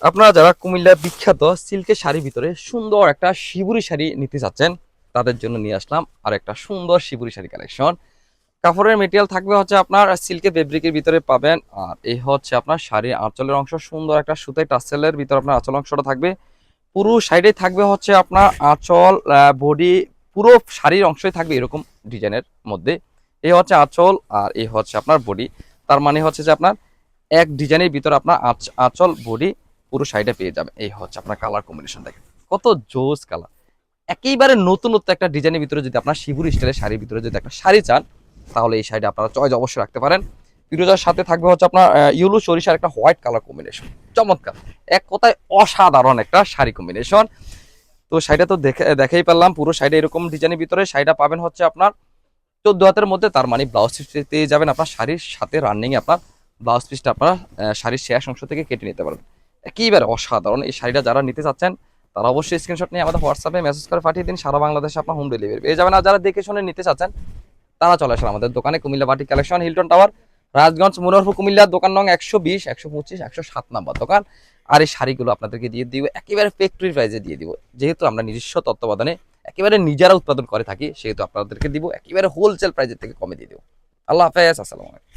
আপনারা যারা কুমিল্লার বিখ্যাত সিল্কের শাড়ির ভিতরে সুন্দর একটা শিবুরি শাড়ি নিতে চাচ্ছেন, তাদের জন্য নিয়ে আসলাম আর একটা সুন্দর শিবুরি শাড়ি কালেকশন। কাপড়ের মেটেরিয়াল থাকবে হচ্ছে আপনার সিল্কের ফেব্রিকের ভিতরে পাবেন। আর এই হচ্ছে আপনার শাড়ির আঁচলের অংশ, সুন্দর একটা সুতাই টাসেলের ভিতরে আপনার আঁচল অংশটা থাকবে। পুরো সাইডে থাকবে হচ্ছে আপনার আঁচল, বডি, পুরো শাড়ির অংশই থাকবে এরকম ডিজাইনের মধ্যে। এই হচ্ছে আঁচল আর এই হচ্ছে আপনার বডি। তার মানে হচ্ছে যে আপনার এক ডিজাইনের ভিতরে আপনার আঁচল বডি পুরো শাড়িটা পেয়ে যাবেন। এই হচ্ছে আপনার কালার কম্বিনেশন, দেখেন কত জোস কালার। একেবারে নতুনত্ব একটা ডিজাইনের ভিতরে যদি আপনার শিবুর স্টাইলের শাড়ির ভিতরে যদি একটা শাড়ি চান, তাহলে এই শাড়িটা আপনারা চয়েস অবশ্যই রাখতে পারেন। ফিরোজার সাথে থাকবে হচ্ছে আপনার ইউলু সরিষার একটা হোয়াইট কালার কম্বিনেশন, চমৎকার। এক কথায় অসাধারণ একটা শাড়ি কম্বিনেশন। তো শাড়িটা তো দেখেই পেলাম, পুরো শাড়িটা এরকম ডিজাইনের ভিতরে শাড়িটা পাবেন হচ্ছে আপনার 14 হাতের মধ্যে। তার মানে ব্লাউজ পিস পেয়ে যাবেন আপনার শাড়ির সাথে, রানিং আপনার ব্লাউজ পিসটা আপনার শাড়ির শেষ অংশ থেকে কেটে নিতে পারবেন। একেবারে অসাধারণ এই শাড়িটা যারা নিতে চাচ্ছেন, তারা অবশ্যই স্ক্রিনশট নিয়ে আমাদের হোয়াটসঅ্যাপে মেসেজ করে পাঠিয়ে দিন। সারা বাংলাদেশে আপনার হোম ডেলিভারি পেয়ে যাবেন। আর যারা দেখে শুনে নিতে চাচ্ছেন, তারা চলে আসেন আমাদের দোকানে, Comilla batik collection, Hilton tower, Rajganj, Manoharpur, Comilla. দোকান নং 120, 125, 107 নাম্বার দোকান। আর এই শাড়িগুলো আপনাদেরকে দিয়ে দিব একেবারে ফ্যাক্টরি প্রাইসে দিয়ে দিব, যেহেতু আমরা নিজস্ব তত্ত্বাবধানে একেবারে নিজেরা উৎপাদন করে থাকি, সেহেতু আপনাদেরকে দিব একেবারে হোলসেল প্রাইসের থেকে কমে দিয়ে দিব। আল্লাহ হাফেজ, আসসালামু আলাইকুম।